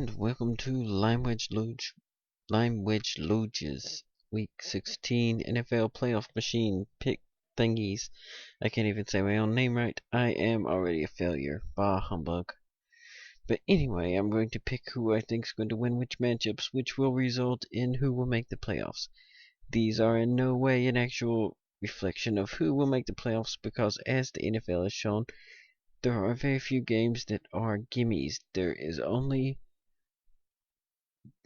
And welcome to Lime Wedge Luge's Week 16 NFL Playoff Machine pick thingies. I can't even say my own name right. I am already a failure. Bah humbug. But anyway, I'm going to pick who I think is going to win which matchups, which will result in who will make the playoffs. These are in no way an actual reflection of who will make the playoffs because, as the NFL has shown, there are very few games that are gimmies. There is only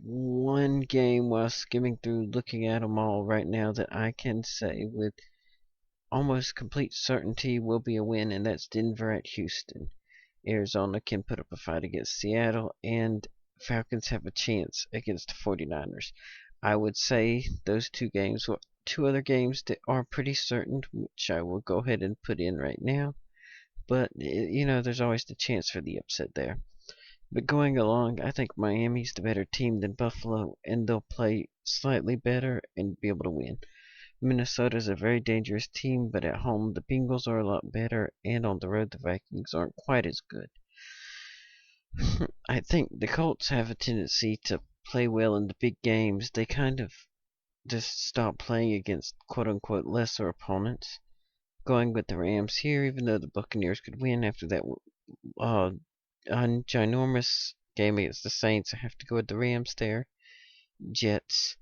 one game while skimming through looking at them all right now that I can say with almost complete certainty will be a win, and that's Denver at Houston. Arizona can put up a fight against Seattle, and Falcons have a chance against the 49ers. I would say those two games were two other games that are pretty certain, which I will go ahead and put in right now. But, there's always the chance for the upset there. But going along, I think Miami's the better team than Buffalo, and they'll play slightly better and be able to win. Minnesota's a very dangerous team, but at home the Bengals are a lot better, and on the road the Vikings aren't quite as good. I think the Colts have a tendency to play well in the big games. They kind of just stop playing against quote-unquote lesser opponents. Going with the Rams here, even though the Buccaneers could win after that ginormous game against the Saints. I have to go with the Rams there. Jets.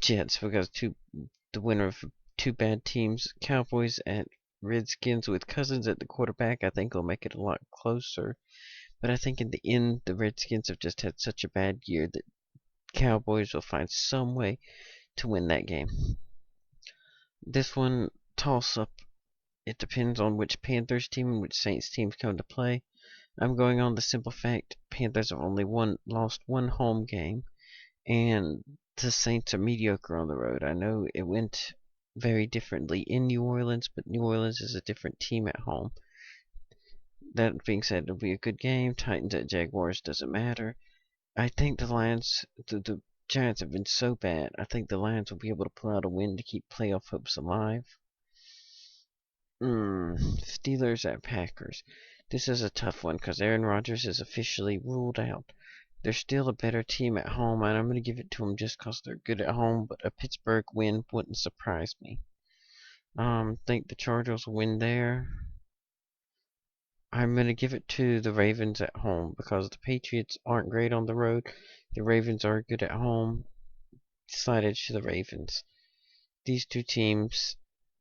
Jets because the winner of two bad teams. Cowboys at Redskins with Cousins at the quarterback. I think will make it a lot closer. But I think in the end, the Redskins have just had such a bad year that Cowboys will find some way to win that game. This one, toss up. It depends on which Panthers team and which Saints teams come to play. I'm going on the simple fact Panthers have only lost one home game, and the Saints are mediocre on the road. I know it went very differently in New Orleans, but New Orleans is a different team at home. That being said, it'll be a good game. Titans at Jaguars doesn't matter. I think the Lions, the Giants have been so bad. I think the Lions will be able to pull out a win to keep playoff hopes alive. Steelers at Packers. This is a tough one because Aaron Rodgers is officially ruled out. They're still a better team at home, and I'm going to give it to them just because they're good at home, but a Pittsburgh win wouldn't surprise me. Think the Chargers will win there. I'm going to give it to the Ravens at home because the Patriots aren't great on the road. The Ravens are good at home. Slight edge to the Ravens. These two teams,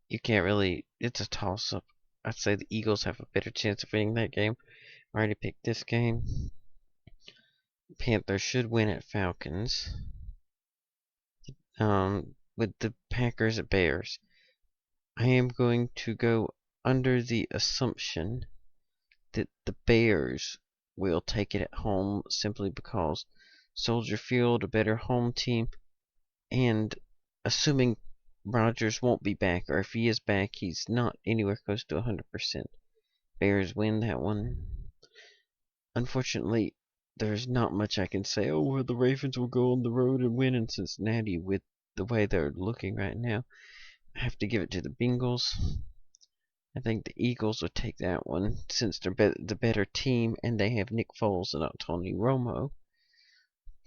you can't really, it's a toss-up. I'd say the Eagles have a better chance of winning that game. I already picked this game. Panthers should win at Falcons. With the Packers at Bears. I am going to go under the assumption that the Bears will take it at home simply because Soldier Field, a better home team, and assuming Rodgers won't be back, or if he is back, he's not anywhere close to 100%. Bears win that one. Unfortunately, there's not much I can say. Oh, well, the Ravens will go on the road and win in Cincinnati with the way they're looking right now. I have to give it to the Bengals. I think the Eagles will take that one since they're the better team and they have Nick Foles and not Tony Romo.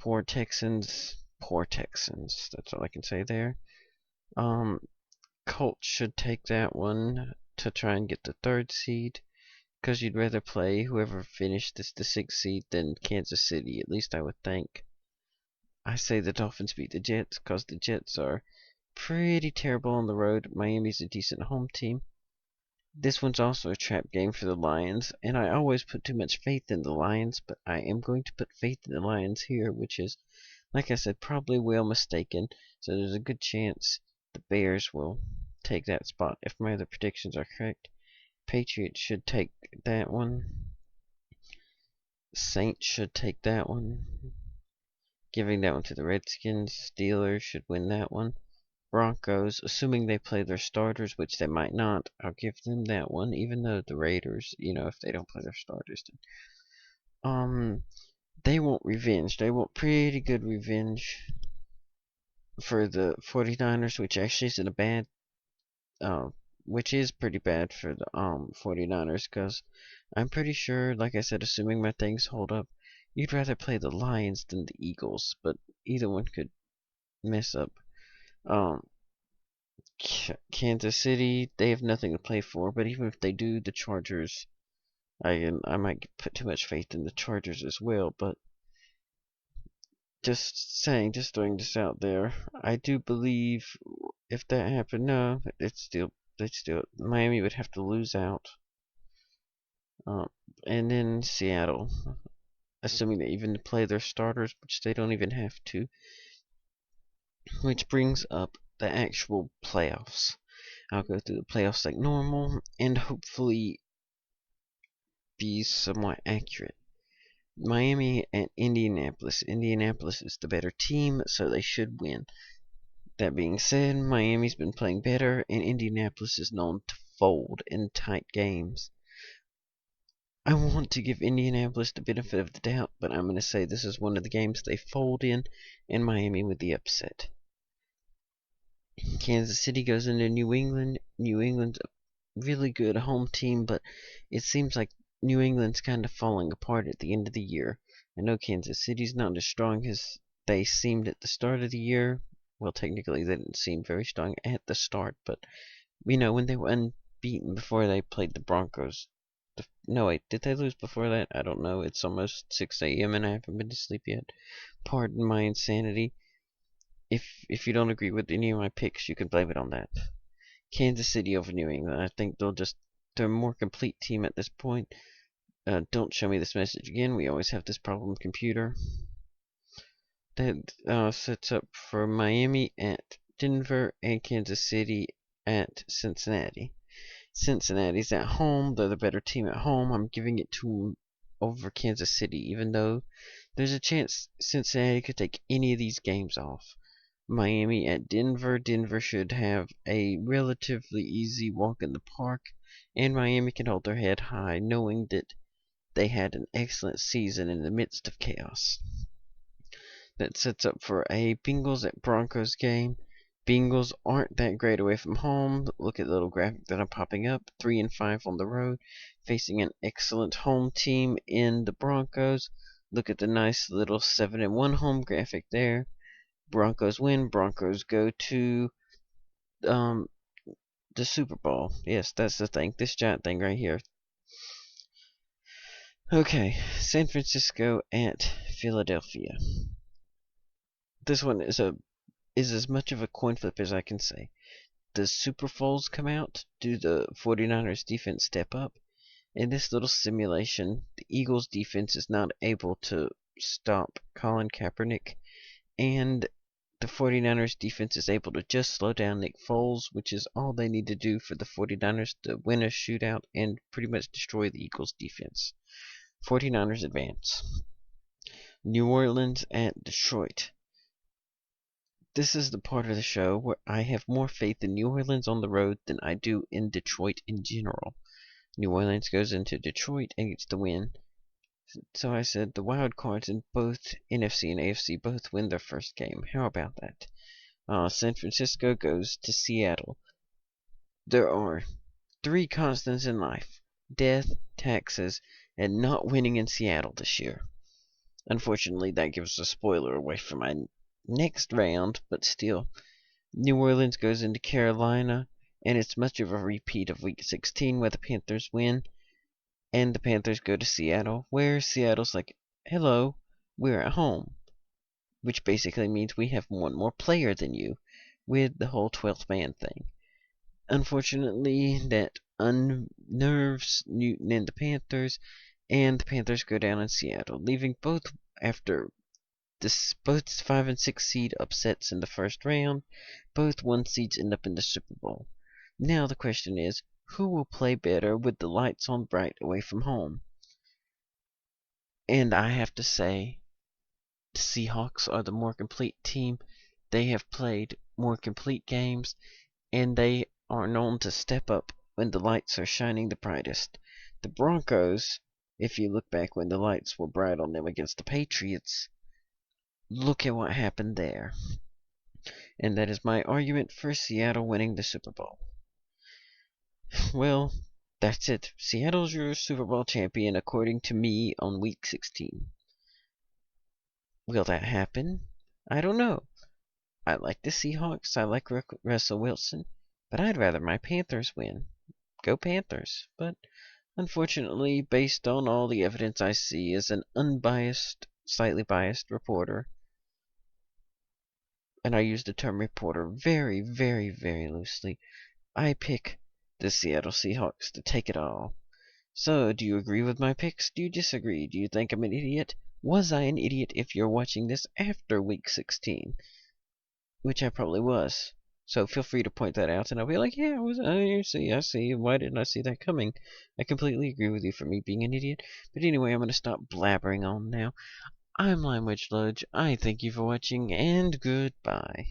Poor Texans. That's all I can say there. Colts should take that one to try and get the 3rd seed. Because you'd rather play whoever finished the 6th seed than Kansas City, at least I would think. I say the Dolphins beat the Jets because the Jets are pretty terrible on the road. Miami's a decent home team. This one's also a trap game for the Lions, and I always put too much faith in the Lions, but I am going to put faith in the Lions here, which is, like I said, probably well mistaken. So there's a good chance the Bears will take that spot if my other predictions are correct. Patriots should take that one. Saints should take that one. Giving that one to the Redskins. Steelers should win that one. Broncos, assuming they play their starters, which they might not, I'll give them that one, even though the Raiders, if they don't play their starters, then, they want revenge. They want pretty good revenge for the 49ers, which actually isn't a bad which is pretty bad for the 49ers, because I'm pretty sure, like I said, assuming my things hold up, you'd rather play the Lions than the Eagles, but either one could mess up. Um, Kansas City, they have nothing to play for, but even if they do, the Chargers, I might put too much faith in the Chargers as well, but just saying, just throwing this out there, I do believe if that happened, no, Miami would have to lose out. And then Seattle, assuming they even play their starters, which they don't even have to, which brings up the actual playoffs. I'll go through the playoffs like normal and hopefully be somewhat accurate. Miami and Indianapolis. Indianapolis is the better team, so they should win. That being said, Miami's been playing better, and Indianapolis is known to fold in tight games. I want to give Indianapolis the benefit of the doubt, but I'm going to say this is one of the games they fold in, and Miami with the upset. Kansas City goes into New England. New England's a really good home team, but it seems like New England's kind of falling apart at the end of the year. I know Kansas City's not as strong as they seemed at the start of the year. Well, technically, they didn't seem very strong at the start, but when they were unbeaten before they played the Broncos. No, wait, did they lose before that? I don't know. It's almost 6 a.m. and I haven't been to sleep yet. Pardon my insanity. If you don't agree with any of my picks, you can blame it on that. Kansas City over New England. I think they're a more complete team at this point. Don't show me this message again. We always have this problem, computer. That sets up for Miami at Denver and Kansas City at Cincinnati. Cincinnati's at home. They're the better team at home. I'm giving it to them over Kansas City, even though there's a chance Cincinnati could take any of these games off. Miami at Denver. Denver should have a relatively easy walk in the park, and Miami can hold their head high, knowing that they had an excellent season in the midst of chaos. That sets up for a Bengals at Broncos game. Bengals aren't that great away from home. Look at the little graphic that I'm popping up. 3-5 on the road, facing an excellent home team in the Broncos. Look at the nice little 7-1 home graphic there. Broncos win. Broncos go to the Super Bowl. Yes, that's the thing. This giant thing right here. Okay, San Francisco at Philadelphia. This one is as much of a coin flip as I can say. Does Super Foles come out? Do the 49ers defense step up? In this little simulation, the Eagles defense is not able to stop Colin Kaepernick, and the 49ers defense is able to just slow down Nick Foles, which is all they need to do for the 49ers to win a shootout and pretty much destroy the Eagles defense. 49ers advance. New Orleans at Detroit. This is the part of the show where I have more faith in New Orleans on the road than I do in Detroit in general. New Orleans goes into Detroit and gets the win. So I said the wild cards in both NFC and AFC both win their first game. How about that? San Francisco goes to Seattle. There are 3 constants in life: death, taxes, and not winning in Seattle this year. Unfortunately, that gives a spoiler away for my next round, but still. New Orleans goes into Carolina, and it's much of a repeat of Week 16 where the Panthers win, and the Panthers go to Seattle, where Seattle's like, hello, we're at home, which basically means we have one more player than you, with the whole 12th man thing. Unfortunately, that unnerves Newton and the Panthers go down in Seattle, leaving both after both 5 and 6 seed upsets in the first round. Both 1 seeds end up in the Super Bowl. Now the question is, who will play better with the lights on bright away from home? And I have to say, the Seahawks are the more complete team. They have played more complete games, and they are known to step up when the lights are shining the brightest. The Broncos, if you look back when the lights were bright on them against the Patriots, look at what happened there. And that is my argument for Seattle winning the Super Bowl. Well, that's it. Seattle's your Super Bowl champion, according to me, on week 16. Will that happen? I don't know. I like the Seahawks. I like Russell Wilson. But I'd rather my Panthers win. Go Panthers. But unfortunately, based on all the evidence I see as an unbiased, slightly biased reporter, and I use the term reporter very, very, very loosely, I pick the Seattle Seahawks to take it all. So, do you agree with my picks? Do you disagree? Do you think I'm an idiot? Was I an idiot if you're watching this after week 16? Which I probably was. So feel free to point that out, and I'll be like, yeah, I see. Why didn't I see that coming? I completely agree with you for me being an idiot. But anyway, I'm going to stop blabbering on now. I'm Limewitch Lodge. I thank you for watching, and goodbye.